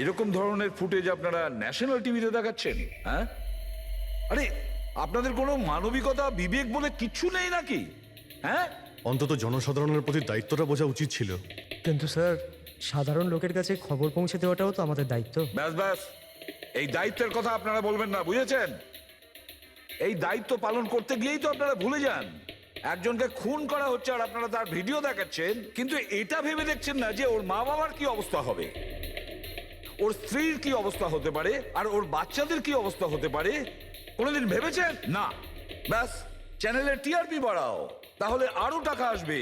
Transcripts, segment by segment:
এরকম ধরনের ফুটেজ আপনারা ন্যাশনাল টিভিতে দেখাচ্ছেন? হ্যাঁ, আরে আপনাদের কোনো মানবিকতা বিবেক বলে কিচ্ছু নেই নাকি? হ্যাঁ, অন্তত জনসাধারণের প্রতি দায়িত্বটা বোঝা উচিত ছিল। কিন্তু স্যার, সাধারণ লোকের কাছে খবর পৌঁছে দেওয়াটাও তো আমাদের দায়িত্ব। ব্যাস ব্যাস, এই দায়িত্বের কথা আপনারা বলবেন না, বুঝেছেন? এই দায়িত্ব পালন করতে গিয়েই তো আপনারা ভুলে যান একজনকে খুন করা হচ্ছে আর আপনারা তার ভিডিও দেখাচ্ছেন, কিন্তু এটা ভেবে দেখছেন না যে ওর মা বাবার কি অবস্থা হবে, ওর স্ত্রীর কি অবস্থা হতে পারে, আর ওর বাচ্চাদের কি অবস্থা হতে পারে। কোনোদিন ভেবেছেন না? ব্যাস, চ্যানেলের টিআরপি বাড়াও, তাহলে আরো টাকা আসবে।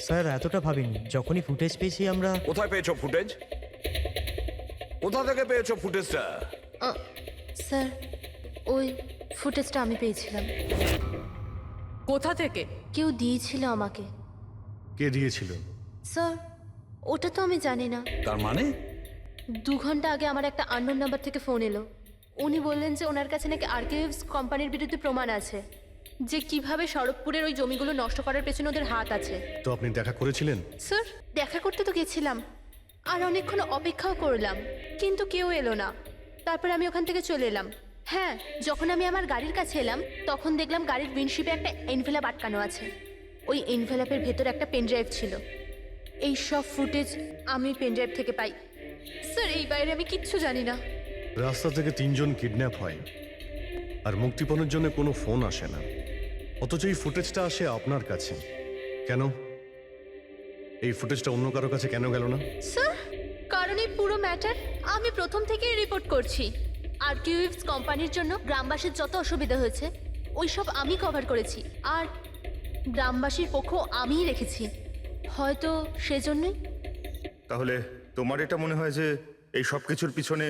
স্যার, এতটা ভাবিনি। যখনই ফুটেজ পেয়েছি আমরা। কোথায় পেয়েছো ফুটেজ? কোথা থেকে পেয়েছো ফুটেজটা? স্যার, ওই ফুটেজটা আমি পেয়েছিলাম। কোথা থেকে? কেউ দিয়েছিল আমাকে। কে দিয়েছিল? স্যার, ওটা তো আমি জানি না। তার মানে 2 ঘন্টা আগে আমার একটা আননোন নাম্বার থেকে ফোন এলো। উনি বললেন যে ওনার কাছে নাকি আর্কাইভস কোম্পানির বিরুদ্ধে প্রমাণ আছে, যে কিভাবে শরৎপুরের ওই জমিগুলো নষ্ট করার পেছনে ওদের হাত আছে। তো আপনি দেখা করেছিলেন? স্যার, দেখা করতে তো গেছিলাম, আর অনেকক্ষণ অপেক্ষাও করলাম, কিন্তু কেউ এলো না। তারপর আমি ওখান থেকে চলে এলাম। হ্যাঁ, যখন আমি আমার গাড়ির কাছে এলাম তখন দেখলাম গাড়ির উইন্ডশিপে একটা এনভেলাপ আটকানো আছে। ওই এনভেলাপের ভেতর একটা পেনড্রাইভ ছিল। এই সব ফুটেজ আমি পেনড্রাইভ থেকে পাই। স্যার, এই বাইরে আমি কিচ্ছু জানি না। রাস্তা থেকে 3 জন কিডন্যাপ হয় আর মুক্তিপণের জন্য কোনো ফোন আসে না, অথচ এই ফুটেজটা আসে আপনার কাছে। কেন এই ফুটেজটা অন্য কারো কাছে কেন গেল না? স্যার, কারণ এই পুরো ম্যাটার আমি প্রথম থেকেই রিপোর্ট করছি। আর্কিউভস কোম্পানির জন্য গ্রামবাসীর যত অসুবিধা হয়েছে ওই সব আমি কভার করেছি, আর গ্রামবাসীর পক্ষ আমিই রেখেছি। হয়তো সেজন্যই। তাহলে তোমার এটা মনে হয় যে এই সব কিছুর পিছনে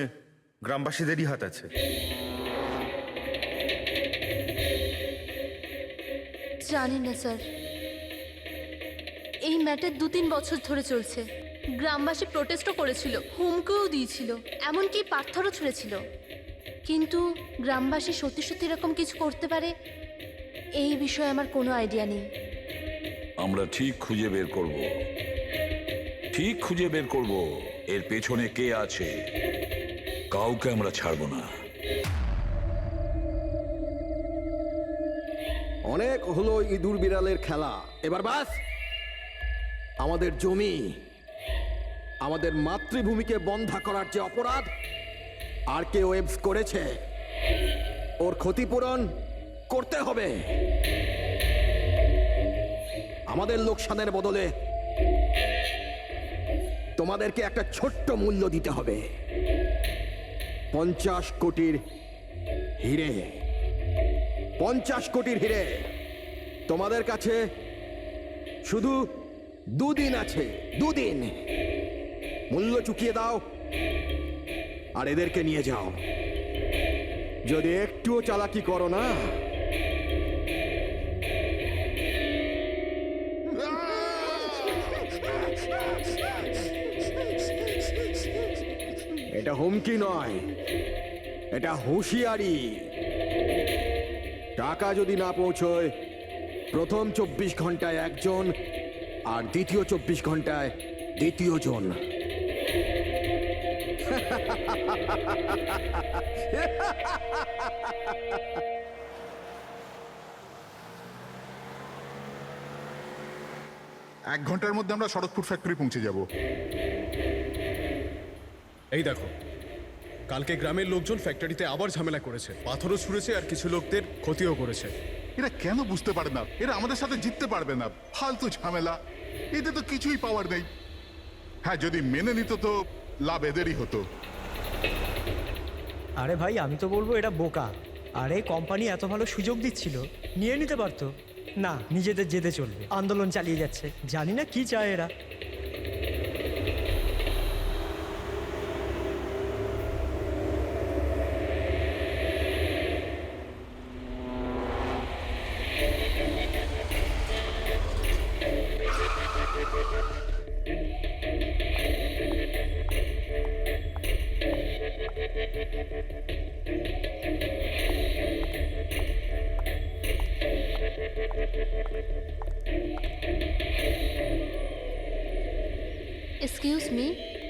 গ্রামবাসীদেরই হাত আছে? জানি না স্যার, এই ম্যাটার 2-3 বছর ধরে চলছে। গ্রামবাসী প্রোটেস্টও করেছিল, হুমকিও দিয়েছিল, এমনকি পাথরও ছুঁড়েছিল। কিন্তু গ্রামবাসী সত্যি সত্যি এরকম কিছু করতে পারে এই বিষয়ে আমার কোনো আইডিয়া নেই। আমরা ঠিক খুঁজে বের করব, ঠিক খুঁজে বের করব এর পেছনে কে আছে। কাউকে আমরা ছাড়বো না। অনেক হলো ইঁদুর বিড়ালের খেলা, এবার বাস। আমাদের জমি, আমাদের মাতৃভূমিকে বন্ধা করার যে অপরাধ আরকেওয়েভস করেছে, ওর ক্ষতিপূরণ করতে হবে। আমাদের লোকসানের বদলে তোমাদেরকে একটা ছোট্ট মূল্য দিতে হবে। 50 কোটির হিরে। 50 কোটির হিরে তোমাদের কাছে শুধু 2 দিন আছে। 2 দিন মূল্য চুকিয়ে দাও আর এদেরকে নিয়ে যাও। যদি একটুও চালাকি করো না, এটা হুমকি নয়, এটা হুঁশিয়ারি। টাকা যদি না পৌঁছয় প্রথম 24 ঘন্টায় একজন, আর দ্বিতীয় 24 ঘন্টায় দ্বিতীয় জন। এক ঘন্টার মধ্যে আমরা শরৎপুর ফ্যাক্টরি পৌঁছে যাব। এই দেখো, কালকে গ্রামের লোকজন ফ্যাক্টরিতে আবার ঝামেলা করেছে, পাথরও ছুঁড়েছে আর কিছু লোকদের ক্ষতিও করেছে। এরা কেন বুঝতে পারে না এরা আমাদের সাথে জিততে পারবে না? ফালতু ঝামেলা, এতে তো কিছুই পাওয়ার নেই। হ্যাঁ, যদি মেনে নিত তো লাভ এদেরই হতো। আরে ভাই, আমি তো বলবো এটা বোকা। আরে কোম্পানি এত ভালো সুযোগ দিচ্ছিল, নিয়ে নিতে পারতো। না, নিজেদের জেদে চলবে, আন্দোলন চালিয়ে যাচ্ছে। জানি না কি চায় এরা। Excuse me,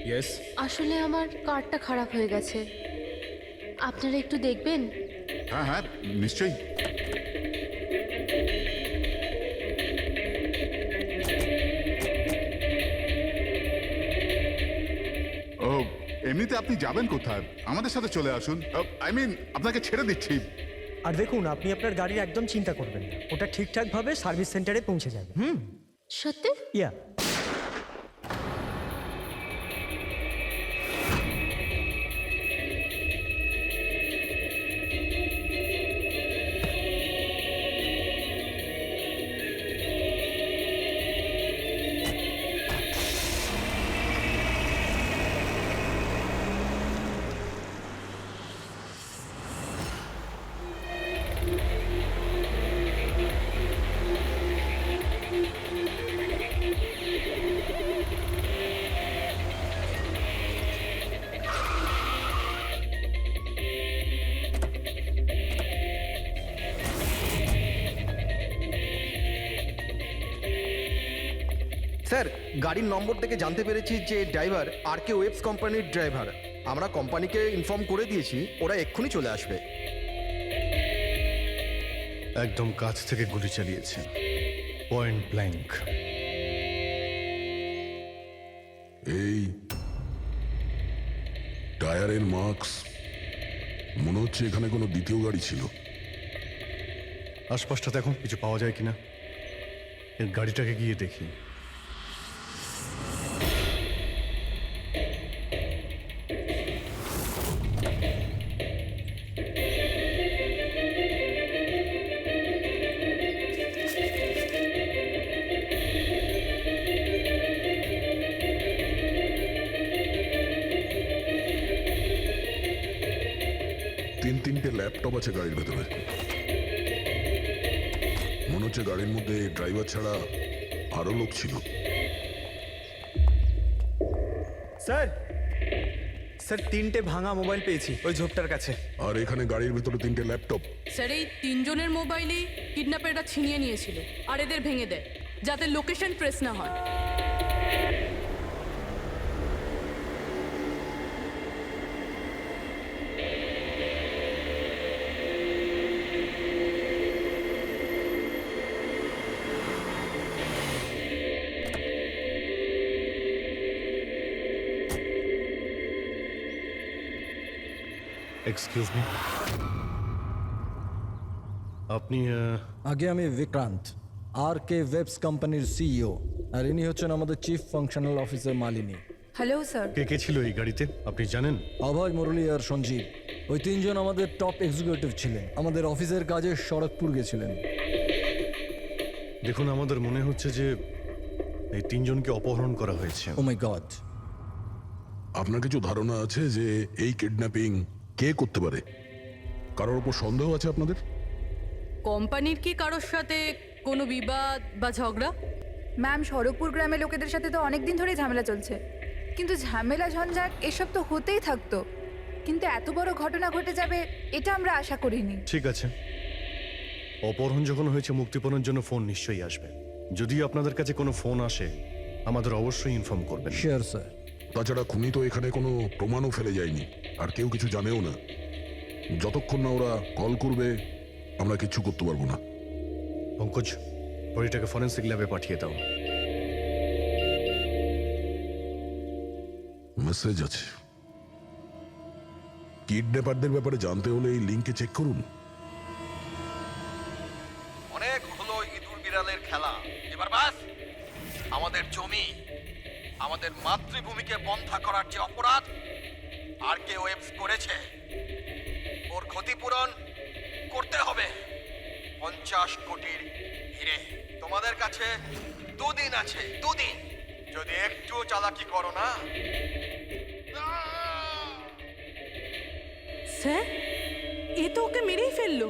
yes. আসলে আমার কারটা খারাপ হয়ে গেছে, আপনারা একটু দেখবেন? হ্যাঁ হ্যাঁ, নিশ্চয়ই। ও, এমনিতে আপনি যাবেন কোথায়? আমাদের সাথে চলে আসুন। আই মিন, আপনাকে ছেড়ে দিচ্ছি। আর দেখুন, আপনি আপনার গাড়ির একদম চিন্তা করবেন না, ওটা ঠিকঠাকভাবে সার্ভিস সেন্টারে পৌঁছে যাবে। সত্যি? ইয়া। স্যার, গাড়ির নম্বর থেকে জানতে পেরেছি যে ড্রাইভার আর কে ওয়েবস কোম্পানির ড্রাইভার। আমরা কোম্পানিকে ইনফর্ম করে দিয়েছি, ওরা এক্ষুনি চলে আসবে। একদম কাছ থেকে গুলি চালিয়েছে, পয়েন্ট ব্ল্যাঙ্ক। এই টায়ারের মার্কস, মনে হচ্ছে এখানে কোনো দ্বিতীয় গাড়ি ছিল। আশপাশটা দেখুন, কিছু পাওয়া যায় কিনা। এর গাড়িটাকে গিয়ে দেখি। তিনটে ল্যাপটপ আছে গাড়ির ভেতরে। মনে হচ্ছে গাড়ির মধ্যে ড্রাইভার ছাড়া আরো লোক ছিল। স্যার, স্যার 3টে ভাঙা মোবাইল পেয়েছি ওই ঝোপটার কাছে। আর এখানে গাড়ির ভেতরে 3টে ল্যাপটপ। স্যার, এই 3 জনের মোবাইলই কিডন্যাপাররা ছিনিয়ে নিয়েছিল আর এদের ভেঙে দেয় যাতে লোকেশন ট্রেস না হয়। এক্সকিউজ মি, আপনি আগে আমি বিক্রান্ত, আর কে ওয়েবস কোম্পানির সিইও, আর ইনি হচ্ছেন আমাদের chief functional officer Malini. Hello sir. কে কে ছিল এই গাড়িতে আপনি জানেন? অভয়, মুরলী আর সঞ্জীব, ওই তিনজন আমাদের টপ এক্সিকিউটিভ ছিলেন, আমাদের অফিসের কাজে শরৎপুর গেছিলেন। দেখুন, আমাদের মনে হচ্ছে যে এই তিনজনকে অপহরণ করা হয়েছে। ও মাই গড। আপনার কিছু ধারণা আছে যে এই কিডন্যাপিং কে করতে পারে? কারোর উপর সন্দেহ আছে আপনাদের? কোম্পানির কি কারোর সাথে কোনো বিবাদ বা ঝগড়া? ম্যাম, শরৎপুর গ্রামের লোকেদের সাথে তো অনেক দিন ধরেই ঝামেলা চলছে, কিন্তু ঝামেলা ঝঞ্ঝাট এসব তো হতেই থাকতো, কিন্তু এত বড় ঘটনা ঘটে যাবে এটা আমরা আশা করিনি। ঠিক আছে, অপহরণ যখন হয়েছে, মুক্তিপণের জন্য ফোন নিশ্চয়ই আসবে। যদি আপনাদের কাছে কোনো ফোন আসে, আমাদের অবশ্যই ইনফর্ম করবেন। Sure sir. তাছাড়া খুনি তো এখানে কোনো প্রমাণও ফেলে যায়নি, আর কেউ কিছু জানেও না। যতক্ষণ না ওরা কল করবে আমরা কিচ্ছু করতে পারবো না। পঙ্কজ, বডিটাকে ফরেন্সিক ল্যাবে পাঠিয়ে দাও। মেসেজ আছে। কিডন্যাপারদের ব্যাপারে জানতে হলে এই লিঙ্কে চেক করুন। অনেক হলো ইঁদুর বিড়ালের খেলা, এবার বাস। আমাদের জমি, আমাদের মাতৃভূমিকে বন্ধা করার যে অপরাধ আর কে ওয়েবস করেছে, ওর ক্ষতিপূরণ করতে হবে 50 কোটির হিরে। তোমাদের কাছে 2 দিন আছে, 2 দিন। যদি একটু চালাকি করো না। স্যার, এ তো ওকে মেরেই ফেললো।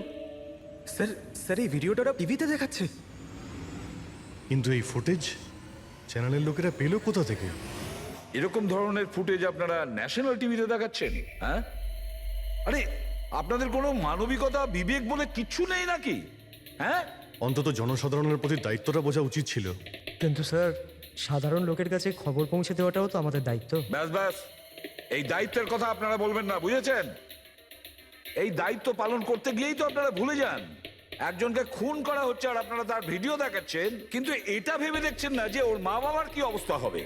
স্যার, স্যার এই ভিডিওটা ওরা টিভিতে দেখাচ্ছে। কিন্তু এই ফুটেজ চ্যানেলের লোকেরা পেলো কোথা থেকে? এরকম ধরনের ফুটেজ আপনারা ন্যাশনাল টিভিতে দেখাচ্ছেন? হ্যাঁ, আরে আপনাদের কোনো মানবিকতা, বিবেক বলে কিচ্ছু নেই নাকি? হ্যাঁ, অন্তত জনসাধারণের প্রতি দায়িত্বটা বোঝা উচিত ছিল। কিন্তু স্যার, সাধারণ লোকের কাছে খবর পৌঁছে দেওয়াটাও তো আমাদের দায়িত্ব। ব্যাস ব্যাস, এই দায়িত্বের কথা আপনারা বলবেন না, বুঝেছেন? এই দায়িত্ব পালন করতে গিয়েই তো আপনারা ভুলে যান। একজনকে খুন করা হচ্ছে আর আপনারা তার ভিডিও দেখাচ্ছেন, কিন্তু এটা ভেবে দেখছেন না যে ওর মা বাবার কি অবস্থা হবে,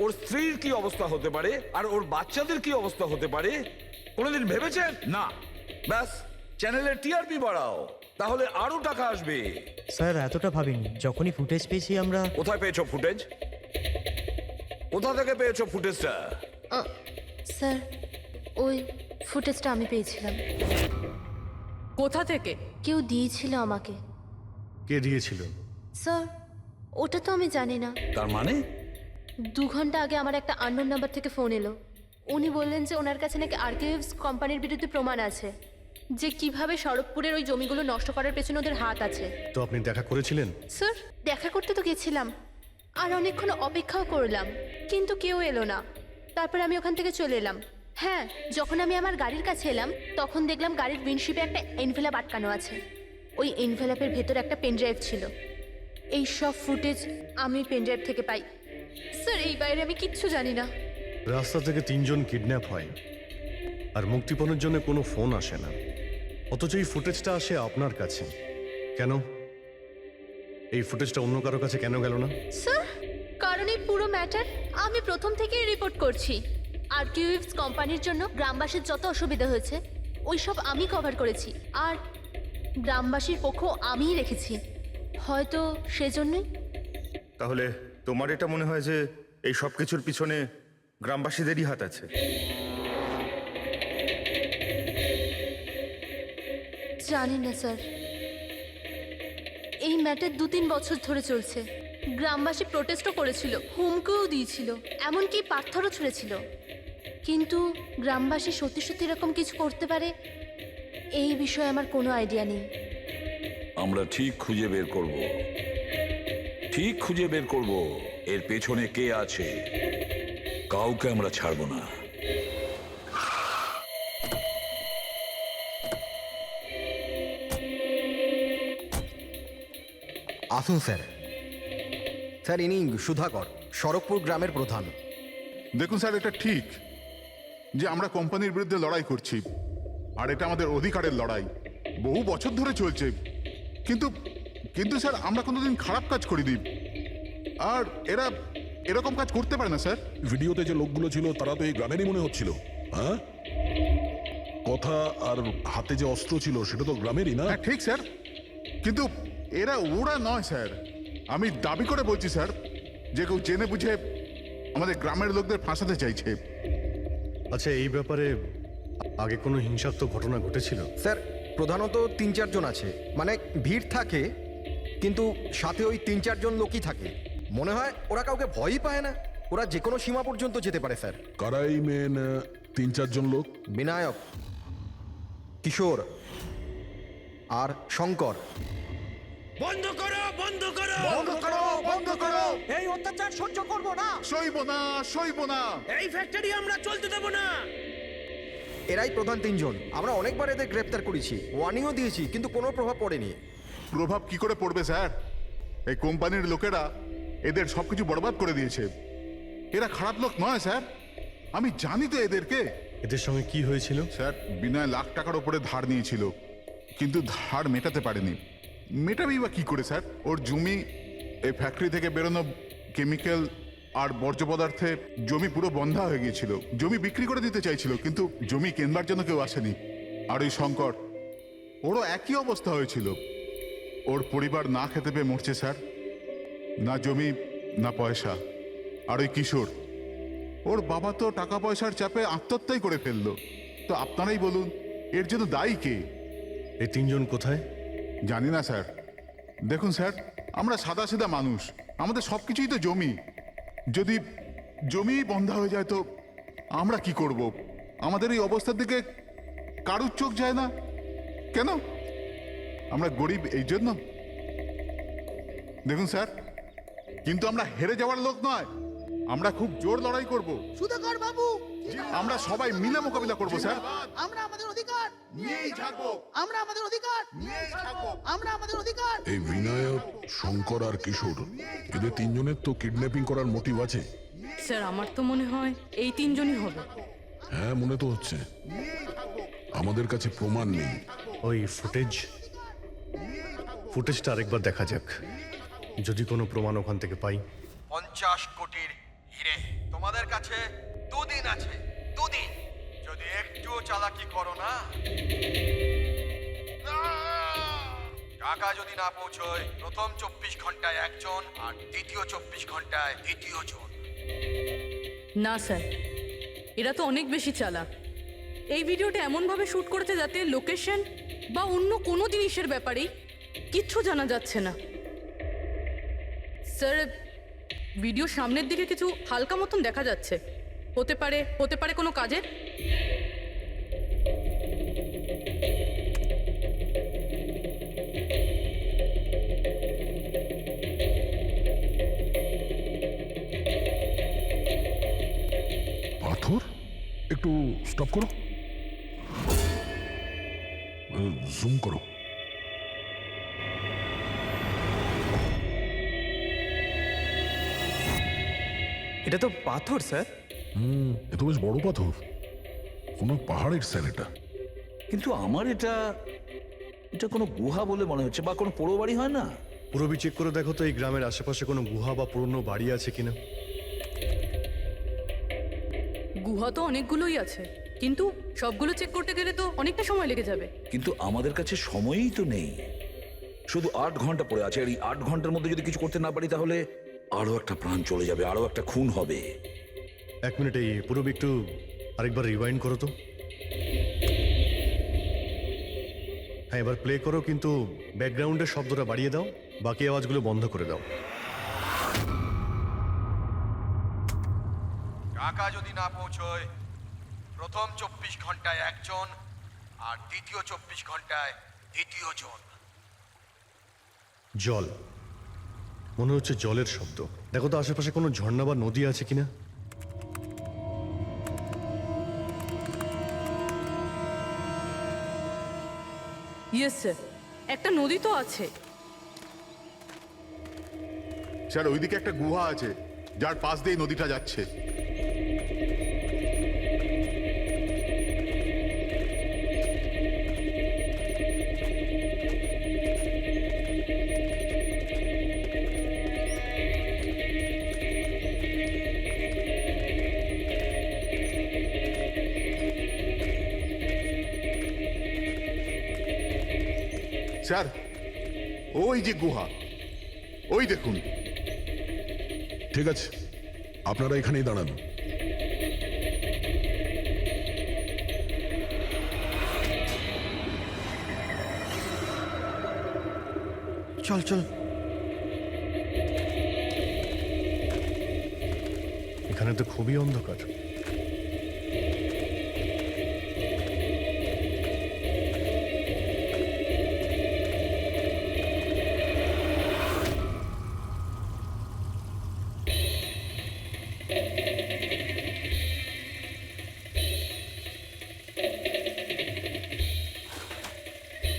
ওর স্ত্রীর কি অবস্থা হতে পারে, আর ওর বাচ্চাদের কি অবস্থা হতে পারে। কোনোদিন ভেবেছেন? না। ব্যাস, চ্যানেলের টিআরপি বাড়াও, তাহলে আরো টাকা আসবে। স্যার এতটা ভাবিনি, যখনই ফুটেজ পেয়েছি আমরা। কোথায় পেয়েছো ফুটেজ? কোথা থেকে পেয়েছো ফুটেজটা? স্যার ওই ফুটেজটা আমি পেয়েছিলাম। কোথা থেকে? কেউ দিয়েছিল আমাকে। কে দিয়েছিল? স্যার ওটা তো আমি জানি না। তার মানে 2 ঘন্টা আগে আমার একটা আননোন নাম্বার থেকে ফোন এলো। উনি বললেন যে ওনার কাছে নাকি আরকেএফস কোম্পানির বিরুদ্ধে প্রমাণ আছে, যে কিভাবে সড়কপুরের ওই জমিগুলো নষ্ট করার পেছনে ওদের হাত আছে। তো আপনি দেখা করেছিলেন? স্যার দেখা করতে তো গেছিলাম, আর অনেকক্ষণ অপেক্ষাও করলাম, কিন্তু কেউ এলো না। তারপর আমি ওখান থেকে চলে এলাম। হ্যাঁ, যখন আমি আমার গাড়ির কাছে এলাম তখন দেখলাম গাড়ির উইন্ডশিপে একটা এনভেলাপ আটকানো আছে। ওই এনভেলাপের ভেতরে একটা পেনড্রাইভ ছিল। এই সব ফুটেজ আমি পেনড্রাইভ থেকে পাই। স্যার এই বাইরে আমি কিচ্ছু জানি না। রাস্তা থেকে 3 জন কিডন্যাপ হয় আর মুক্তিপণের জন্য কোনো ফোন আসে না, অথচ এই ফুটেজটা আসে আপনার কাছে। কেন? এই ফুটেজটা অন্য কারো কাছে কেন গেল না? স্যার কারণ এই পুরো ম্যাটার আমি প্রথম থেকেই রিপোর্ট করছি। আরকিউএফস কোম্পানির জন্য গ্রামবাসীর যত অসুবিধা হয়েছে ওই সব আমি কভার করেছি, আর গ্রামবাসীর পক্ষ আমিই রেখেছি। হয়তো সেজন্যই। তাহলে তোমার এটা মনে হয় যে এই সব কিছুর পিছনে গ্রামবাসীদেরই হাত আছে? জানি না স্যার, এই ম্যাটার 2-3 বছর ধরে চলছে। গ্রামবাসী প্রোটেস্টও করেছিল, হুমকিও দিয়েছিল, এমনকি পাথরও ছুঁড়েছিল। কিন্তু গ্রামবাসী সত্যি সত্যি এরকম কিছু করতে পারে এই বিষয়ে আমার কোনো আইডিয়া নেই। আমরা ঠিক খুঁজে বের করব, ঠিক খুঁজে বের করব এর পেছনে কে আছে। কাউকে আমরা ছাড়বো না। আসুন স্যার। স্যার ইনি সুধাকর, সড়কপুর গ্রামের প্রধান। দেখুন স্যার, এটা ঠিক যে আমরা কোম্পানির বিরুদ্ধে লড়াই করছি, আর এটা আমাদের অধিকারের লড়াই, বহু বছর ধরে চলছে। কিন্তু কিন্তু স্যার আমরা কোনোদিন খারাপ কাজ করিনি, আর এরা এরকম কাজ করতে পারে না স্যার। ভিডিওতে যে লোকগুলো ছিল তারা তো এই গ্রামেরই মনে হচ্ছিল। হ্যাঁ, কথা আর হাতে যে অস্ত্র ছিল সেটা তো গ্রামেরই না? হ্যাঁ ঠিক স্যার, কিন্তু ওরা নয় স্যার। আমি দাবি করে বলছি স্যার, যে কেউ জেনে বুঝে আমাদের গ্রামের লোকদের ফাঁসাতে চাইছে। আচ্ছা, এই ব্যাপারে আগে কোনো হিংসাত্মক ঘটনা ঘটেছিল? স্যার প্রধানত 3-4 জন আছে, মানে ভিড় থাকে কিন্তু সাথে ওই 3-4 জন লোকই থাকে। মনে হয় ওরা কাউকে ভয়ই পায় না, ওরা যে কোনো সীমা পর্যন্ত যেতে পারে স্যার। কারাই মেন 3-4 জন লোক? বিনায়ক, কিশোর আর শঙ্কর। বন্ধ করো, বন্ধ করো, বন্ধ করো, বন্ধ করো! এই অত্যাচার সহ্য করব না। সইব না, সইব না! এই ফ্যাক্টরি আমরা চলতে দেব না। এরাই প্রধান 3 জন। আমরা অনেকবার এদের গ্রেপ্তার করেছি, ওয়ার্নিংও দিয়েছি, কিন্তু কোনো প্রভাব পড়েনি। প্রভাব কি করে পড়বে স্যার? এই কোম্পানির লোকেরা এদের সবকিছু বরবাদ করে দিয়েছে। এরা খারাপ লোক নয় স্যার, আমি জানি তো এদেরকে। এদের সঙ্গে কি হয়েছিল? স্যার বিনয় লাখ টাকার উপরে ধার নিয়েছিল, কিন্তু ধার মেটাতে পারেনি। মেটাবেই বা কি করে স্যার? ওর জমি, এই ফ্যাক্টরি থেকে বেরোনো কেমিক্যাল আর বর্জ্য পদার্থে জমি পুরো বন্ধা হয়ে গিয়েছিল। জমি বিক্রি করে দিতে চাইছিল, কিন্তু জমি কেনবার জন্য কেউ আসেনি। আর ওই শঙ্কর, ওরও একই অবস্থা হয়েছিল। ওর পরিবার না খেতে পেয়ে মরছে স্যার, না জমি না পয়সা। আর ওই কিশোর, ওর বাবা তো টাকা পয়সার চাপে আত্মহত্যাই করে ফেললো। তো আপনারাই বলুন, এর জন্য দায়ী কে? এই 3 জন কোথায়? জানি না স্যার। দেখুন স্যার, আমরা সাদা সিধা মানুষ, আমাদের সব কিছুই তো জমি। যদি জমি বন্ধা হয়ে যায় তো আমরা কি করব? আমাদের এই অবস্থার দিকে কারুর চোখ যায় না কেন? আমরা গরিব এই জন্য? দেখুন স্যার, কিন্তু আমরা হেরে যাওয়ার লোক নয়, আমরা খুব জোর লড়াই করব। সুধাকর বাবু, আমরা সবাই মিলে মোকাবিলা করব স্যার। আমরা আমাদের অধিকার নিয়েই থাকবো, আমরা আমাদের অধিকার নিয়েই থাকবো। আমরা আমাদের অধিকার এই বিনায়ক, শঙ্কর আর কিশোর, এদের তিনজনের তো কিডন্যাপিং করার মোটিভ আছে। স্যার আমার তো মনে হয় এই তিনজনই হবে। হ্যাঁ, মনে তো হচ্ছে। আমাদের কাছে প্রমাণ নেই। ওই ফুটেজটা আরেকবার দেখা যাক, যদি কোনো প্রমাণ ওখান থেকে পাই। 50 কোটির হিরে তোমাদের কাছে 2 দিন আছে, 2 দিন। যদি একটুও চালাকি করো না, টাকা যদি না পৌঁছয় প্রথম 24 ঘন্টায় একজন আর দ্বিতীয় 24 ঘন্টায় দ্বিতীয় জন। না স্যার, এরা তো অনেক বেশি চালাক। এই ভিডিওটা এমনভাবে শ্যুট করেছে যাতে লোকেশন বা অন্য কোনো জিনিসের ব্যাপারেই কিচ্ছু জানা যাচ্ছে না। স্যার, ভিডিও সামনের দিকে কিছু হালকা মতন দেখা যাচ্ছে। হতে পারে কোনো কাজের। পাথর, একটু স্টপ করো, জুম করো। এটা তো পাথর স্যার। এ তো বেশ বড় পাথর, কোনো পাহাড়ের স্যার এটা। কিন্তু আমার এটা কোনো গুহা বলে মনে হচ্ছে, বা কোনো পোড়ো বাড়ি হয় না? পুরবি চেক করে দেখো তো এই গ্রামের আশেপাশে কোনো গুহা বা পুরনো বাড়ি আছে কিনা। গুহা তো অনেকগুলোই আছে, কিন্তু সবগুলো চেক করতে গেলে তো অনেকটা সময় লেগে যাবে। কিন্তু আমাদের কাছে সময়ই তো নেই, শুধু 8 ঘন্টা পড়ে আছে। আর এই 8 ঘন্টার মধ্যে যদি কিছু করতে না পারি তাহলে আরো একটা প্রাণ চলে যাবে, আরো একটা খুন হবে। 1 মিনিট, এই পুরবি একটু আরেকবার রিওয়াইন্ড করো তো। হ্যাঁ, এবার প্লে করো, কিন্তু ব্যাকগ্রাউন্ডের শব্দটা বাড়িয়ে দাও, বাকি আওয়াজগুলো বন্ধ করে দাও। টাকা যদি না পৌঁছয় প্রথম 24 ঘন্টায় একজন আর দ্বিতীয় 24 ঘন্টায় দ্বিতীয় জন। জল, মনে হচ্ছে জলের শব্দ। দেখো তো আশেপাশে কোনো ঝর্ণা বা নদী আছে কিনা। ইয়েস স্যার, একটা নদী তো আছে। স্যার, ওইদিকে একটা গুহা আছে যার পাশ দিয়ে নদীটা যাচ্ছে। স্যার, ওই যে গুহা, ওই দেখুন। ঠিক আছে, আপনারা এখানেই দাঁড়ান। চল চল, এখানে তো খুবই অন্ধকার।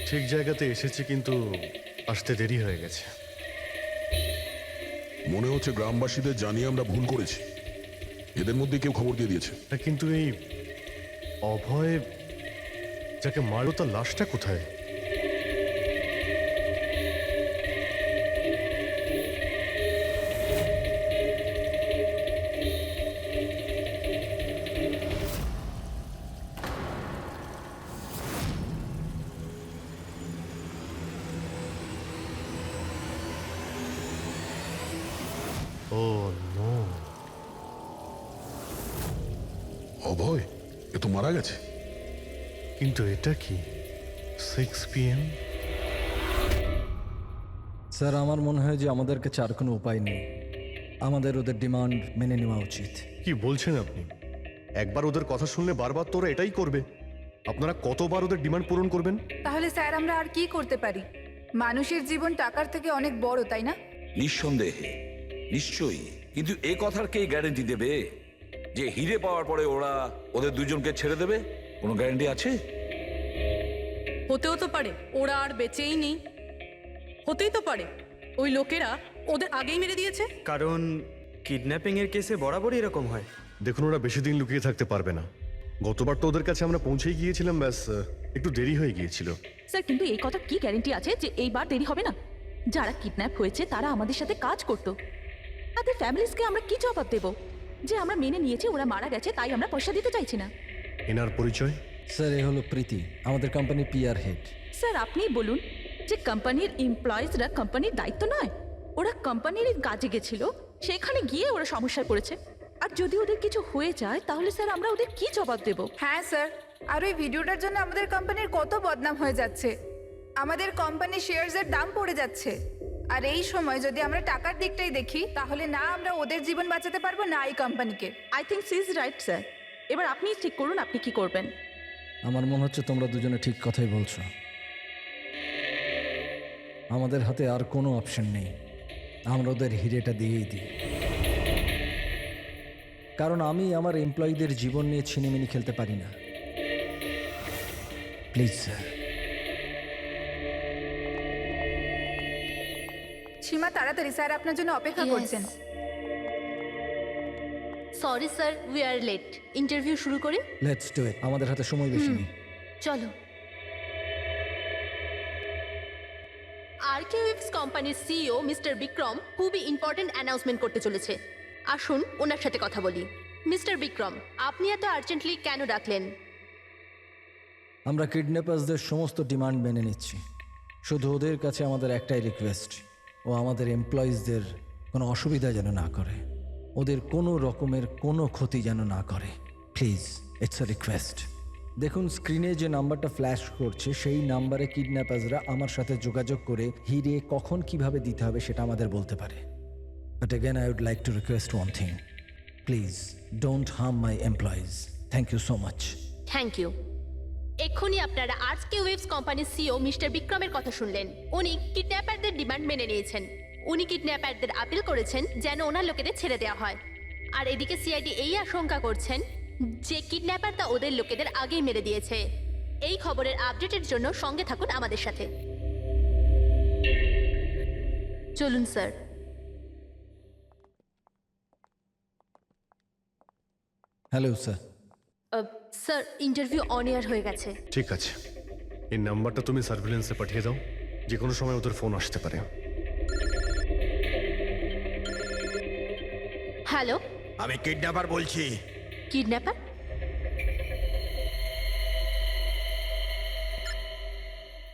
ঠিক জায়গাতে এসেছি, কিন্তু আসতে দেরি হয়ে গেছে। মনে হচ্ছে গ্রামবাসীদের জানিয়ে আমরা ভুল করেছি। এদের মধ্যে কেউ খবর দিয়ে দিয়েছে। কিন্তু এই অভয় যাকে মারলো তার লাশটা কোথায়? ও নো, অভয় এ তো মারা গেছে। কিন্তু এটা কি 6 PM? স্যার, আমার মনে হয় যে আমাদের কাছে আর কোনো উপায় নেই। আমাদের ওদের ডিমান্ড মেনে নেওয়া উচিত। কি বলছেন আপনি? একবার ওদের কথা শুনলে বারবার তোরা এটাই করবে? আপনারা কতবার ওদের ডিমান্ড পূরণ করবেন? তাহলে স্যার আমরা আর কি করতে পারি? মানুষের জীবন টাকার থেকে অনেক বড়, তাই না? নিঃসন্দেহে, নিশ্চয়ই, কিন্তু এ কথার কে গ্যারেন্টি দেবে? যে হিরে পাওয়ার পরে ওরা ওদের দুজনকে ছেড়ে দেবে? কোনো গ্যারান্টি আছে? হতেও তো পারে ওরা আর বেঁচেই নেই, হতেই তো পারে ওই লোকেরা ওদের আগেই মেরে দিয়েছে। কারণ কিডন্যাপিং এর কেসে বরাবরই এরকম হয়। দেখুন, ওরা বেশি দিন লুকিয়ে থাকতে পারবে না। গতবার তো ওদের কাছে আমরা পৌঁছেই গিয়েছিলাম, ব্যাস একটু দেরি হয়ে গিয়েছিল। স্যার কিন্তু এই কথা কি গ্যারেন্টি আছে যে এইবার দেরি হবে না? যারা কিডন্যাপ হয়েছে তারা আমাদের সাথে কাজ করতো। তাদের ফ্যামিলিজকে আমরা কি জবাব দেব যে আমরা মেনে নিয়েছি ওরা মারা গেছে তাই আমরা পয়সা দিতে চাইছি না? এনার পরিচয়? স্যার এ হলো প্রীতি, আমাদের কোম্পানির পিআর হেড। স্যার আপনিই বলুন যে কোম্পানির এমপ্লয়িজরা কোম্পানির দায়িত্ব নয়, ওরা কোম্পানির কাজে গেছিল, সেখানে গিয়ে ওরা সমস্যায় পড়েছে। আর যদি ওদের কিছু হয়ে যায় তাহলে স্যার আমরা ওদের কি জবাব দেব? হ্যাঁ স্যার, আর ওই ভিডিওটার জন্য আমাদের কোম্পানির কত বদনাম হয়ে যাচ্ছে, আমাদের কোম্পানির শেয়ারসের দাম পড়ে যাচ্ছে। আর এই সময় যদি আমরা টাকার দিকটাই দেখি তাহলে না আমরা ওদের জীবন বাঁচাতে পারবো না এই কোম্পানিকে। I think she is right sir. এবার আপনি ঠিক করুন আপনি কি করবেন। আমার মনে হচ্ছে তোমরা দুজনে ঠিক কথাই বলছো। আমাদের হাতে আর কোনো অপশন নেই, আমরা ওদের হিরেটা দিয়েই দিই। কারণ আমি আমার এমপ্লয়ীদের জীবন নিয়ে ছিনিমিনি খেলতে পারি না। Please sir. সীমা তাড়াতাড়ি, স্যার আপনার জন্য অপেক্ষা করছেন। Sorry sir, we are late. Interview শুরু করি? লেটস ডু ইট, আমাদের হাতে সময় বেশি নেই। চলো। আরকেওএফস কোম্পানির সিইও মিস্টার বিক্রম খুবই ইম্পর্টেন্ট অ্যানাউন্সমেন্ট করতে চলেছে। আসুন ওনার সাথে কথা বলি। মিস্টার বিক্রম, আপনি এত আর্জেন্টলি কেন ডাকলেন? আমরা কিডন্যাপার্সদের সমস্ত ডিমান্ড মেনে নিচ্ছি, শুধু ওদের কাছে আমাদের একটাই রিকোয়েস্ট, ও আমাদের এমপ্লয়িজদের কোনো অসুবিধা যেন না করে, ওদের কোনো রকমের কোনো ক্ষতি যেন না করে। Please, it's a request. দেখুন স্ক্রিনে যে নাম্বারটা ফ্ল্যাশ করছে সেই নাম্বারে কিডন্যাপার্সরা আমার সাথে যোগাযোগ করে হিরে কখন কিভাবে দিতে হবে সেটা আমাদের বলতে পারে। But again I would like to request one thing, please don't harm my employees. Thank you so much. Thank you. এক্ষুনি আপনারা আরকেওএফস কোম্পানির সিইও মিস্টার বিক্রমের কথা শুনলেন। উনি কিডন্যাপারদের ডিমান্ড মেনে নিয়েছেন। উনি কিডন্যাপারদের আপিল করেছেন যেন ওনার লোকেদের ছেড়ে দেওয়া হয়। আর এদিকে সিআইডি এই আশঙ্কা করছেন যে কিডন্যাপারটা ওদের লোকেদের আগেই মেরে দিয়েছে। এই খবরের আপডেটের জন্য সঙ্গে থাকুন আমাদের সাথে। চলুন sir. Hello sir. Sir, interview on air হয়ে গেছে। ঠিক আছে, এই নাম্বারটা তুমি সার্ভিলেন্সে পাঠিয়ে দাও, যে কোনো সময় ওদের ফোন আসতে পারে। হ্যালো, আমি কিডন্যাপার বলছি। কিডন্যাপার?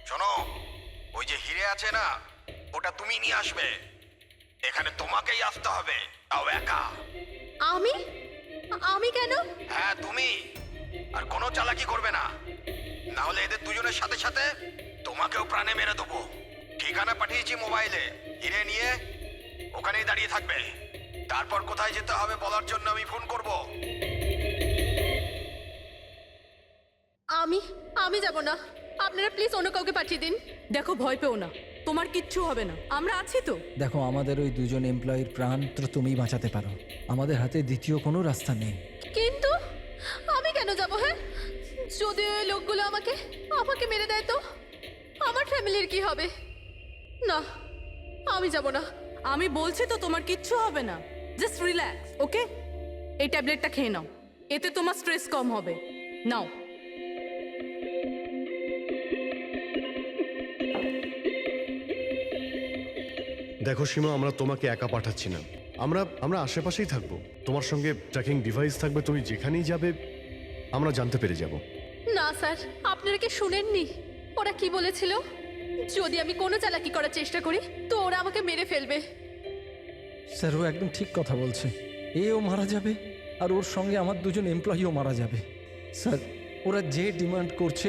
শোনো, ওই যে হিরে আছে না, ওটা তুমি নিয়ে আসবে। এখানে তোমাকেই আসতে হবে, তাও একা। আমি? আমি কেন? হ্যাঁ তুমি। আর কোনো চালাকি করবে না, না হলে এদের দুজনের সাথে সাথে তোমাকেও প্রাণে মেরে দেবো। ঠিকানা পাঠিয়েছি মোবাইলে, হিরে নিয়ে ওখানেই দাঁড়িয়ে থাকবে। তারপর কোথায় যেতে হবে বলার জন্য আমি ফোন করব। আমি যাব না, আপনারা প্লিজ অন্য কাউকে পাঠিয়ে দিন। দেখো ভয় পেও না, তোমার কিচ্ছু হবে না, আমরা আছি তো। দেখো আমাদের ওই দুজন এমপ্লয়ির প্রাণ তো তুমিই বাঁচাতে পারো, আমাদের হাতে দ্বিতীয় কোনো রাস্তা নেই। কিন্তু আমি কেন যাব? হ্যাঁ, যদি ওই লোকগুলো আমাকে মেরে দেয় তো আমার ফ্যামিলির কি হবে? না, আমি যাব না। আমি বলছি তো তোমার কিচ্ছু হবে না, জাস্ট রিল্যাক্স, ওকে? এই ট্যাবলেটটা খেয়ে নাও, এতে তোমার স্ট্রেস কম হবে। নাও। দেখো সীমা, আমরা তোমাকে একা পাঠাচ্ছি না, আমরা আশেপাশেই থাকবো, তোমার সঙ্গে ট্র্যাকিং ডিভাইস থাকবে, তুমি যেখানেই যাবে আমরা জানতে পেরে যাব। না স্যার, আপনারা কি শুনেননি ওরা কি বলেছিল? যদি আমি কোনো চালাকি করার চেষ্টা করি তো ওরা আমাকে মেরে ফেলবে। স্যার ও একদম ঠিক কথা বলছে, এও মারা যাবে আর ওর সঙ্গে আমার দুজন এমপ্লয়িও মারা যাবে। স্যার ওরা যে ডিমান্ড করছে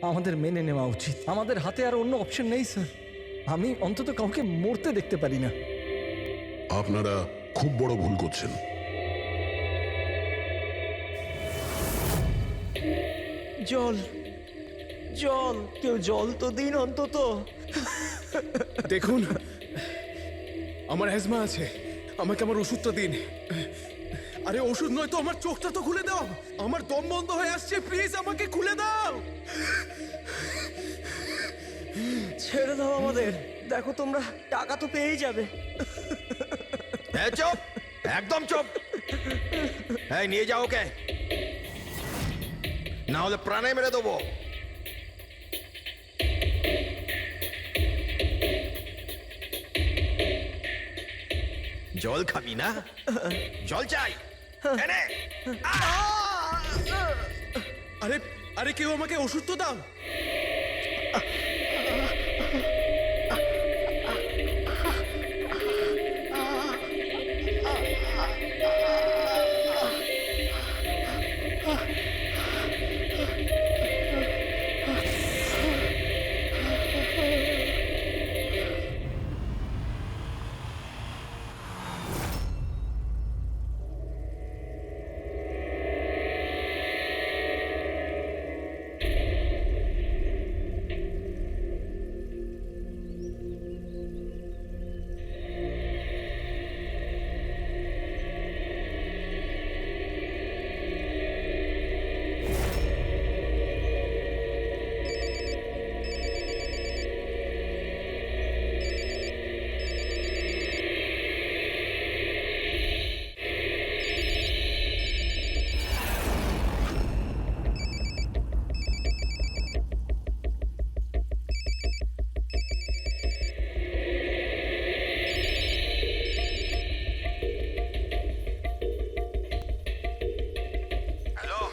আমাদের মেনে নেওয়া উচিত, আমাদের হাতে আর অন্য অপশন নেই স্যার। আমি অন্তত কাউকে মরতে দেখতে পারি না। আপনারা খুব বড় ভুল করছেন। জল জল, কেউ জল তো দিন অন্তত। দেখুন, আমার অ্যাজমা আছে, আমাকে আমার ওষুধটা দিন। আরে ওষুধ নয় তো, আমার চোখটা তো খুলে দাও। আমার দম বন্ধ হয়ে আসছে, প্লিজ আমাকে খুলে দাও। ছেড়ে দাও আমাদের, দেখো তোমরা টাকা তো পেয়েই যাবে। চুপ, একদম চুপ। এই নিয়ে যাও ওকে, না হলে প্রাণে মেরে দেবো। জল খাবি না? জল চাই, এনে। আরে আরে কেউ আমাকে ওষুধ তো দাও।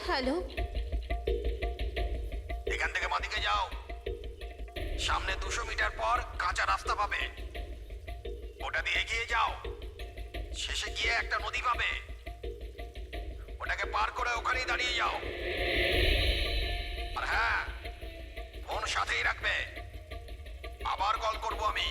হ্যালো, এখান থেকে বাঁদিকে যাও, সামনে 200 মিটার পর কাঁচা রাস্তা পাবে, ওটা দিয়ে এগিয়ে যাও। শেষে গিয়ে একটা নদী পাবে, ওটাকে পার করে ওখানেই দাঁড়িয়ে যাও। আর হ্যাঁ, ফোন সাথেই রাখবে, আবার কল করব আমি।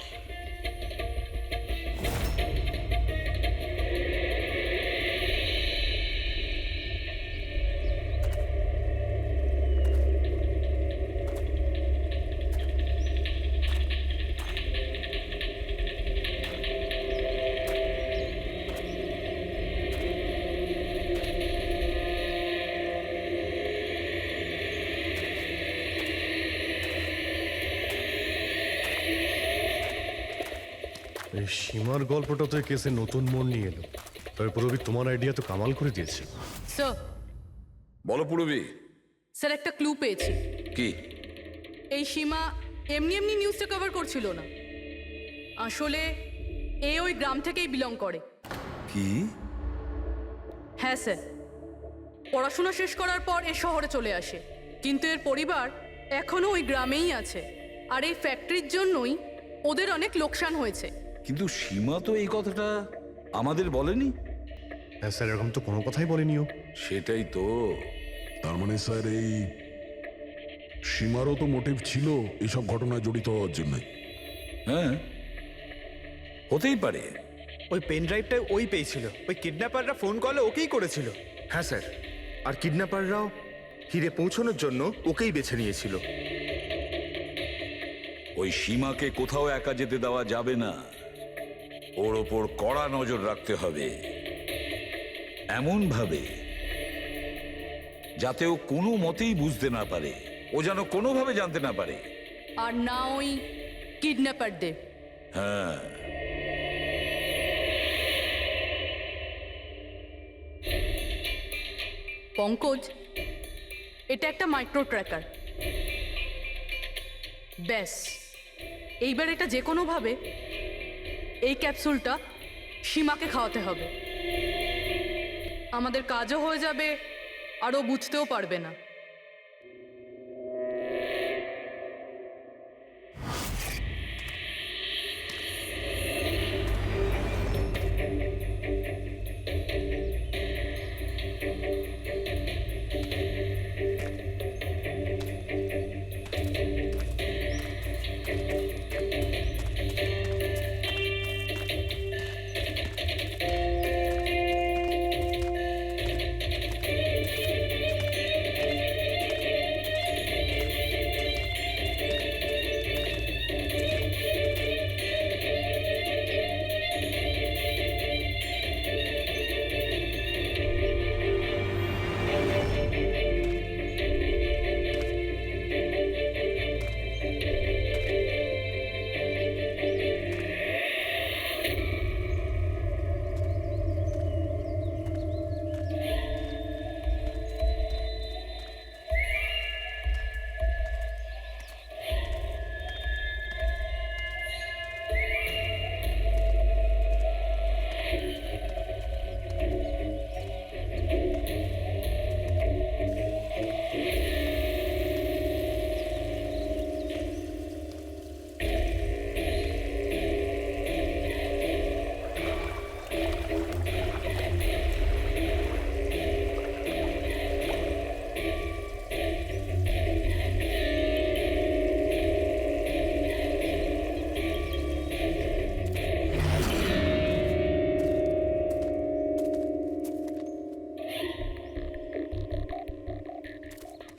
এই সীমার গল্পটা তো এই কেসে নতুন মোড় নিয়ে এলো। তবে পুরবি তোমার আইডিয়া তো কামাল করে দিয়েছে। স্যার, বলো পুরবি। স্যার একটা ক্লু পেয়েছি। কি? এই সীমা এমনি এমনি নিউজটা কভার করছিল না, আসলে এ ওই গ্রাম থেকেই বিলং করে। কি? হ্যাঁ স্যার, পড়াশোনা শেষ করার পর এ শহরে চলে আসে, কিন্তু এর পরিবার এখনো ওই গ্রামেই আছে। আর এই ফ্যাক্টরির জন্যই ওদের অনেক লোকসান হয়েছে। কিন্তু সীমা তো এই কথাটা আমাদের বলেনি। হ্যাঁ স্যার, এরকম তো কোনো কথাই বলেনিও। সেটাই তো। তার মানে স্যার এই সীমারও তো মোটিভ ছিল এসব ঘটনায় জড়িত হওয়ার জন্য। হ্যাঁ, হতেই পারে। ওই পেন ড্রাইভটা ওই পেয়েছিল, ওই কিডন্যাপাররা ফোন কলে ওকেই করেছিল। হ্যাঁ স্যার, আর কিডন্যাপাররাও হিরে পৌঁছানোর জন্য ওকেই বেছে নিয়েছিল। ওই সীমাকে কোথাও একা যেতে দেওয়া যাবে না, ওর ওপর কড়া নজর রাখতে হবে, এমন ভাবে যাতে ও কোনো মতেই বুঝতে না পারে, ও যেন কোনোভাবে জানতে না পারে। আর না ওই কিডন্যাপারদের। হ্যাঁ, পঙ্কজ, এটা একটা মাইক্রো ট্র্যাকার। ব্যাস, এইবার এটা যে কোনোভাবে এই ক্যাপসুলটা সীমাকে খাওয়াতে হবে। আমাদের কাজও হয়ে যাবে, আর ও বুঝতেও পারবে না।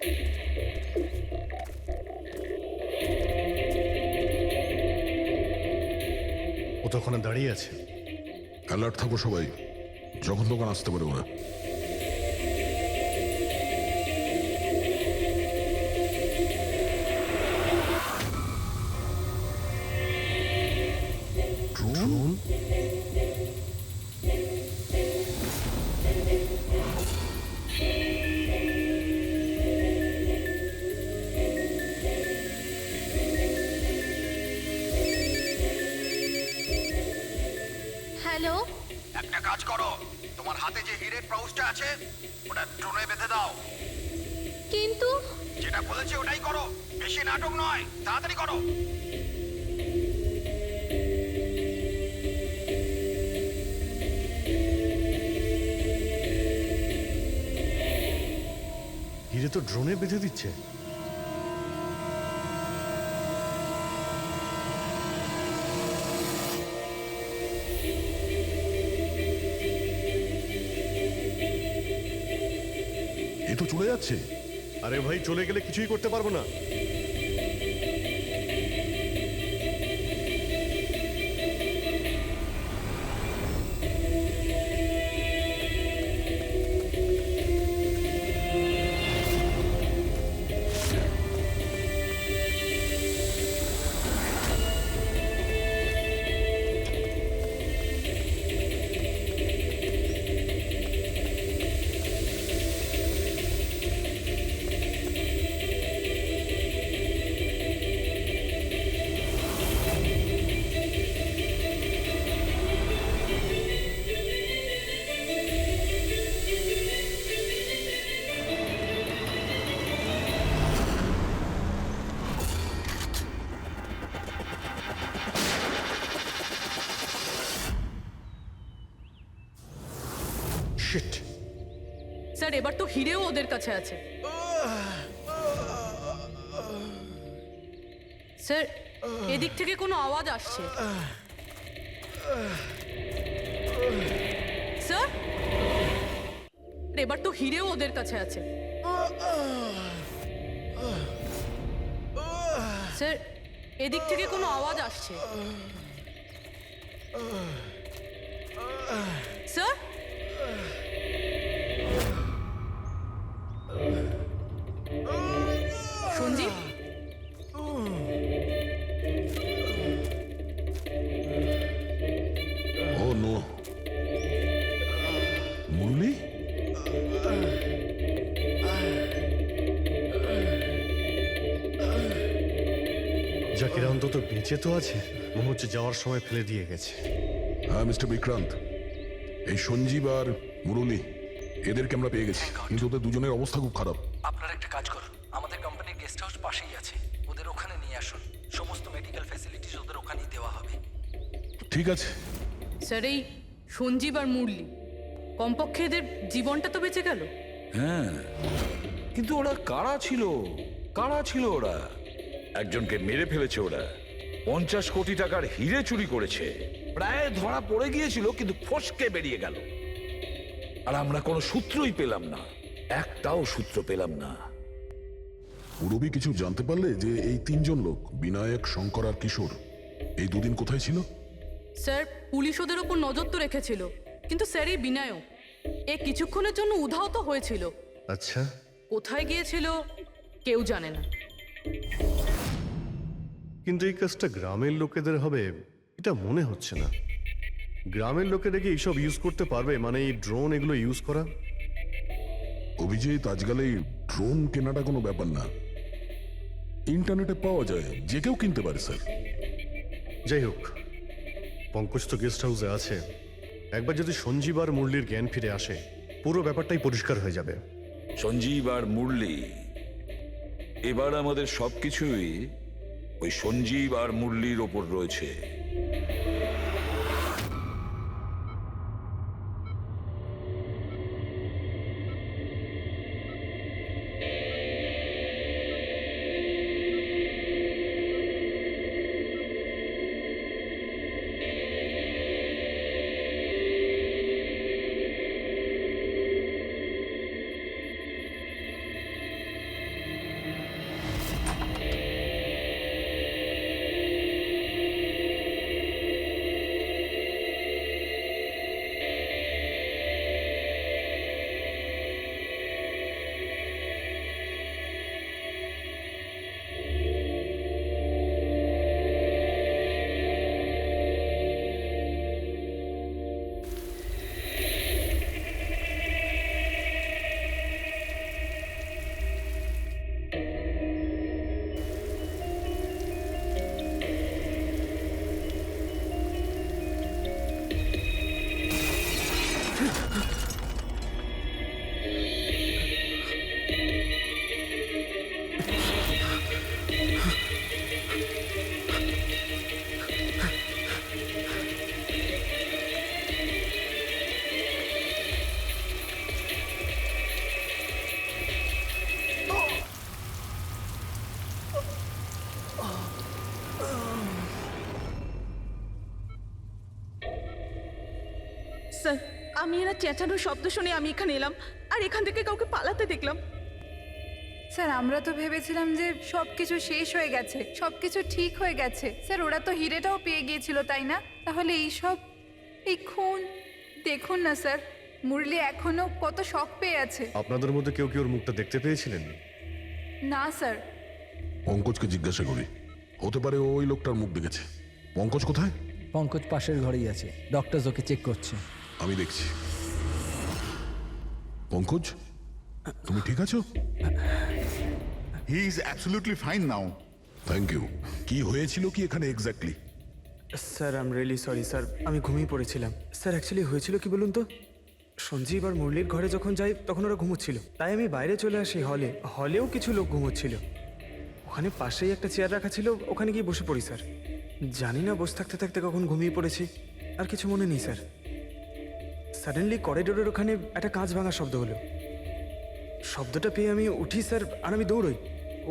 ও তো ওখানে দাঁড়িয়ে আছে। অ্যালার্ট থাকো সবাই, যখন তখন আসতে পারে ওরা। ড্রোন? হ্যালো, একটা কাজ করো, তোমার হাতে যে হিরের পাউচটা আছে ওটা ড্রোনে বেঁধে দাও। কিন্তু যেটা বলেছি ওটাই করো, বেশি নাটক নয়, তাড়াতাড়ি করো। হিরে তো ড্রোনে বেঁধে দিচ্ছে। এ তো চলে যাচ্ছে। আরে ভাই, চলে গেলে কিছুই করতে পারবো না। শিট। স্যার এবার তো হিরেও ওদের কাছে আছে। স্যার এদিক থেকে কোনো আওয়াজ আসছে। স্যার এবার তো হিরেও ওদের কাছে আছে। স্যার এদিক থেকে কোনো আওয়াজ আসছে। স্যার সঞ্জীব, ও নো, মুরলি? জাকির অন্তত বেঁচে তো আছে, মনে হচ্ছে যাওয়ার সময় ফেলে দিয়ে গেছে। হ্যাঁ মিস্টার বিক্রান্ত, এই সঞ্জীব আর মুরলি এদেরকে আমরা পেয়ে গেছি, কিন্তু ওদের দুজনের অবস্থা খুব খারাপ। আপনারা একটা কাজ করুন, আমাদের কোম্পানির গেস্ট হাউস পাশেই আছে, ওদের ওখানে নিয়ে আসুন। সমস্ত মেডিকেল ফ্যাসিলিটিস ওদের ওখানেই দেওয়া হবে। ঠিক আছে। স্যার এই সঞ্জীব আর মুরলি, কমপক্ষে এদের জীবনটা তো বেঁচে গেল। হ্যাঁ, কিন্তু ওরা কারা ছিল? কারা ছিল ওরা? একজনকে মেরে ফেলেছে ওরা, 50 কোটি টাকার হিরে চুরি করেছে, প্রায় ধরা পড়ে গিয়েছিল কিন্তু ফসকে বেরিয়ে গেল। আর আমরা কোনো সূত্রই পেলাম না, একটাও সূত্র পেলাম না। রবি কিছু জানতে পারলে যে এই তিনজন লোক বিনায়ক, শঙ্কর আর কিশোর এই দুদিন কোথায় ছিল? স্যার পুলিশ ওদের ওপর নজর তো রেখেছিল, কিন্তু স্যার এই বিনায়ক এ কিছুক্ষণের জন্য উধাও তো হয়েছিল। আচ্ছা, কোথায় গিয়েছিল কেউ জানে না। কিন্তু এই কাজটা গ্রামের লোকেদের হবে এটা মনে হচ্ছে না। গ্রামের লোকেরা কি এইসব ইউজ করতে পারবে? মানে এই ড্রোন এগুলো ইউজ করা? অভিজিৎ, আজকাল এই ড্রোন কেনাটা কোনো ব্যাপার না, ইন্টারনেটে পাওয়া যায়, যে কেউ কিনতে পারে স্যার। যাই হোক, পঙ্কজ তো গেস্ট হাউসে আছে, একবার যদি সঞ্জীব আর মুরলির জ্ঞান ফিরে আসে পুরো ব্যাপারটাই পরিষ্কার হয়ে যাবে। সঞ্জীব আর মুরলি, এবার আমাদের সবকিছুই ওই সঞ্জীব আর মুরলির ওপর রয়েছে। স্যার আমি এরা চেঁচানোর শব্দ শুনে আমি এখানে এলাম আর এখান থেকে কাউকে পালাতে দেখলাম। স্যার আমরা তো ভেবেছিলাম যে সব কিছু শেষ হয়ে গেছে, সব কিছু ঠিক হয়ে গেছে। স্যার ওরা তো হিরেটাও পেয়ে গিয়েছিল, তাই না? তাহলে এই খুন দেখুন না স্যার, মুরলি এখনো কত শক পেয়ে আছে। আপনাদের মধ্যে কেউ কি ওর মুখটা দেখতে পেয়েছিলেন? না স্যার। পঙ্কজকে জিজ্ঞাসা করি, হতে পারে ও ওই লোকটার মুখ দেখেছে। পঙ্কজ কোথায়? পঙ্কজ পাশের ঘরেই আছে, ডক্টর ওকে চেক করছে। আমি দেখছি। পঙ্কজ, তুমি ঠিক আছো? He is absolutely fine now. Thank you. কি হয়েছিল কি এখানে exactly? Sir I am really sorry sir, আমি ঘুমিয়ে পড়েছিলাম। স্যার অ্যাকচুয়ালি হয়েছিল কি বলুন তো, সঞ্জীব আর মুরলির ঘরে যখন যাই তখন ওরা ঘুমোচ্ছিল, তাই আমি বাইরে চলে আসি হলেও কিছু লোক ঘুমোচ্ছিল। ওখানে পাশেই একটা চেয়ার রাখা ছিল, ওখানে গিয়ে বসে পড়ি স্যার। জানি না বসে থাকতে থাকতে কখন ঘুমিয়ে পড়েছি, আর কিছু মনে নেই স্যার। সাডেনলি করিডোরের ওখানে একটা কাঁচ ভাঙার শব্দ হলো। শব্দটা পেয়ে আমি উঠি স্যার, আর আমি দৌড়ই।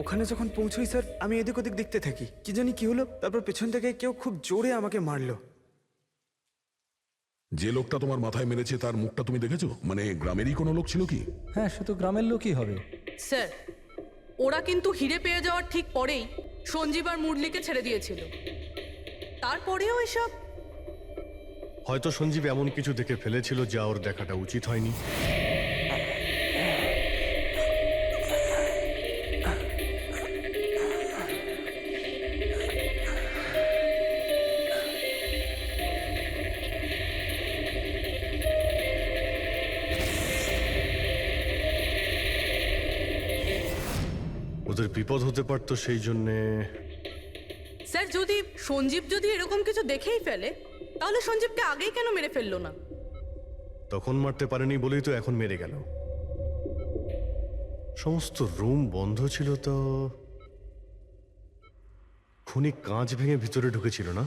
ওখানে যখন পৌঁছই স্যার, আমি এদিক ওদিক দেখতে থাকি, কি জানি কি হলো। তারপর পেছন থেকে কেউ খুব জোরে আমাকে মারলো। যে লোকটা তোমার মাথায় মেরেছে তার মুখটা তুমি দেখেছো? মানে গ্রামেরই কোনো লোক ছিল কি? হ্যাঁ, শুধু গ্রামের লোকই হবে। স্যার ওরা কিন্তু হিরে পেয়ে যাওয়ার ঠিক পরেই সঞ্জীব আর মুরলিকে ছেড়ে দিয়েছিল। তারপরেও এসব। হয়তো সঞ্জীব এমন কিছু দেখে ফেলেছিল যা ওর দেখাটা উচিত হয়নি। ওদের বিপদ হতে পারতো, সেই জন্যে। স্যার সঞ্জীব যদি এরকম কিছু দেখেই ফেলে, তাহলে সঞ্জীবকে আগেই কেন মেরে ফেললো না? তখন মারতে পারেনি বলেই তো এখন মেরে গেল। সমস্ত রুম বন্ধ ছিল তো খুনি কাঁচ ভেঙে ভিতরে ঢুকেছিল না?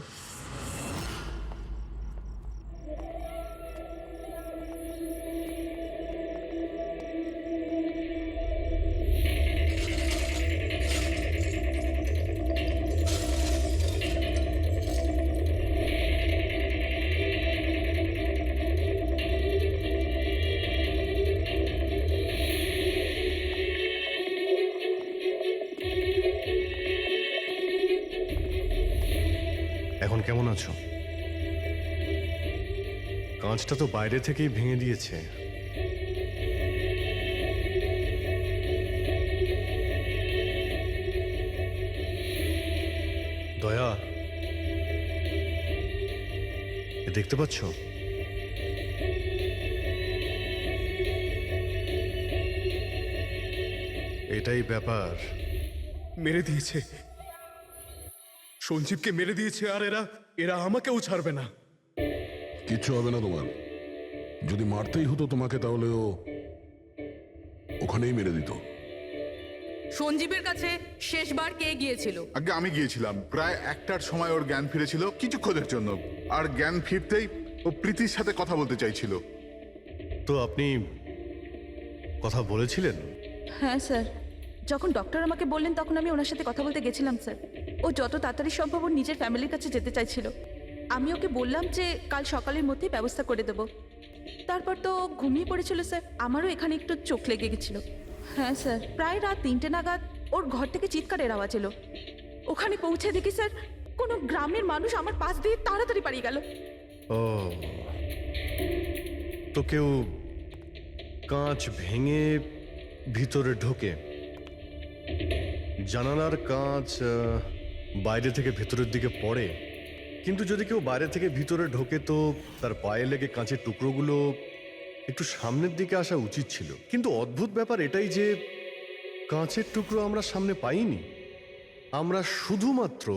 এখন কেমন আছো? কাঁচটা তো বাইরে থেকেই ভেঙে দিয়েছে। দয়া, এ দেখতে পাচ্ছ? এটাই ব্যাপার। মেরে দিয়েছে, সঞ্জীবকে মেরে দিয়েছে, আর এরা আমাকেও ছাড়বে না। কিচ্ছু হবে না তোমার। যদি মারতেই হতো তোমাকে তাহলে ও ওখানেই মেরে দিত। সঞ্জীবের কাছে শেষবার কে গিয়েছিল? আগে আমি গিয়েছিলাম, প্রায় 1টার সময় ওর জ্ঞান ফিরেছিল কিছুক্ষণের জন্য। আর জ্ঞান ফিরতেই ও প্রীতির সাথে কথা বলতে চাইছিল। তো আপনি কথা বলেছিলেন? হ্যাঁ স্যার, যখন ডক্টর আমাকে বললেন তখন আমি ওনার সাথে কথা বলতে গেছিলাম স্যার। ও যত তাড়াতাড়ি সম্ভব ওর নিজের ফ্যামিলির কাছে যেতে চাইছিল। আমি ওকে বললাম যে কাল সকালের মধ্যেই ব্যবস্থা করে দেব। তারপর তো ঘুমিয়ে পড়েছিল স্যার। আমারও এখানে একটু চোখ লেগে গেছিল। হ্যাঁ স্যার, প্রায় রাত 3টে নাগাদ ওর ঘর থেকে চিৎকারের আওয়াজ এলো। ওখানে পৌঁছে দেখি স্যার কোনো গ্রামের মানুষ আমার পাশ দিয়ে তাড়াতাড়ি পালিয়ে গেল। ও, তো কেউ কাঁচ ভেঙে ভিতরে ঢোকে, জানালার কাঁচ বাইরে থেকে ভেতরের দিকে পড়ে, কিন্তু যদি কেউ বাইরে থেকে ভিতরে ঢোকে তো তার পায়ে লেগে কাঁচের টুকরোগুলো একটু সামনের দিকে আসা উচিত ছিল। কিন্তু অদ্ভুত ব্যাপার এটাই যে কাঁচের টুকরো আমরা সামনে পাইনি, আমরা শুধুমাত্র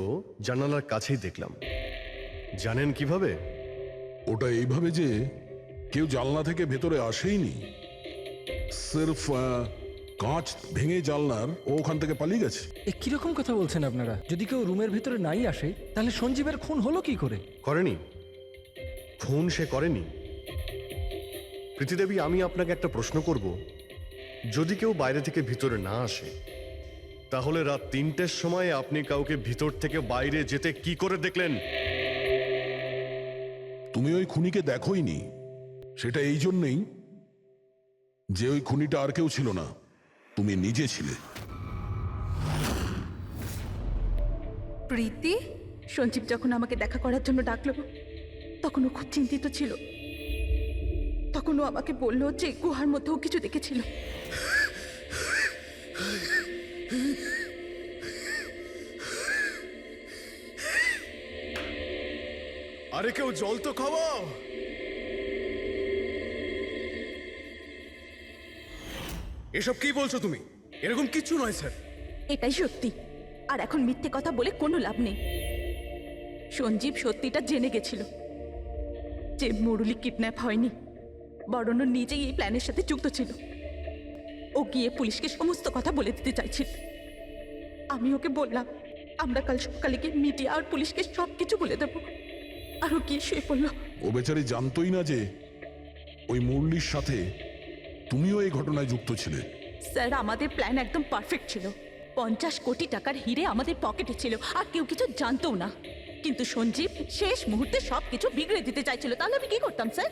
জানালার কাছেই দেখলাম। জানেন কিভাবে? ওটা এইভাবে যে কেউ জানলা থেকে ভেতরে আসেইনি, সির্ফ কাঁচ ভেঙে জানলার ও ওখান থেকে পালিয়ে গেছে। এ কিরকম কথা বলছেন আপনারা? যদি কেউ রুমের ভিতরে নাই আসে তাহলে সঞ্জীবের খুন হলো কি করে? করেনি, খুন সে করেনি। প্রীতিদেবী, আমি আপনাকে একটা প্রশ্ন করব। যদি কেউ বাইরে থেকে ভিতরে না আসে, তাহলে রাত 3টের সময় আপনি কাউকে ভিতর থেকে বাইরে যেতে কি করে দেখলেন? তুমি ওই খুনিকে দেখোইনি, সেটা এই জন্যেই যে ওই খুনিটা আর কেউ ছিল না, তুমি নিজে ছিলে। প্রীতি, সঞ্জীব যখন আমাকে দেখা করার জন্য ডাকলো তখন ও খুব চিন্তিত ছিল। তখন ও আমাকে বলল যে গুহার মধ্যেও কিছু দেখেছিল। আরে কেউ জল তো খাওয়াও। এসব কি বলছো তুমি? এরকম কিচ্ছু নয় স্যার। এটাই সত্যি, আর এখন মিথ্যে কথা বলে কোনো লাভ নেই। সঞ্জীব সত্যিটা জেনে গেছিল যে মুরলি কিডন্যাপ হয়নি, বরং ও নিজেই এই প্ল্যানের সাথে যুক্ত ছিল। ও গিয়ে পুলিশকে সমস্ত কথা বলে দিতে চাইছিল। আমি ওকে বললাম আমরা কাল সকালে গিয়ে মিডিয়া আর পুলিশকে সব কিছু বলে দেবো, আর ও গিয়ে শুয়ে পড়লো। ও বেচারি জানতোই না যে ওই মুরলির সাথে তুমিও এই ঘটনায় যুক্ত ছিলে। স্যার, আমাদের প্ল্যান একদম পারফেক্ট ছিল। 50 কোটি টাকার হিরে আমাদের পকেটে ছিল, আর কেউ কিছু জানতো না। কিন্তু সঞ্জীব শেষ মুহূর্তে সব কিছু বিগড়ে দিতে চাইছিল। তাহলে আমি কি করতাম স্যার?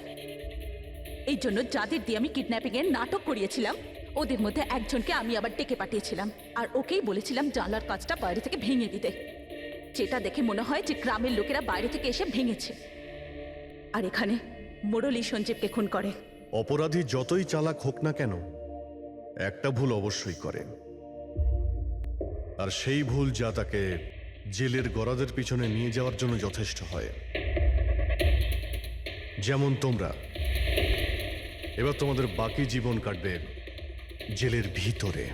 এই জন্য যাদের দিয়ে আমি কিডন্যাপিং এর নাটক করিয়েছিলাম, ওদের মধ্যে একজনকে আমি আবার ডেকে পাঠিয়েছিলাম, আর ওকেই বলেছিলাম জানলার কাজটা বাইরে থেকে ভেঙে দিতে, যেটা দেখে মনে হয় যে গ্রামের লোকেরা বাইরে থেকে এসে ভেঙেছে। আর এখানে মুরলি সঞ্জীবকে খুন করে। অপরাধী যতই চালাক হোক না কেন, একটা ভুল অবশ্যই করে, আর সেই ভুল যা তাকে জেলের গরাদের পিছনে নিয়ে যাওয়ার জন্য যথেষ্ট হয়। যেমন তোমরা এবার তোমাদের বাকি জীবন কাটবে জেলের ভিতরে।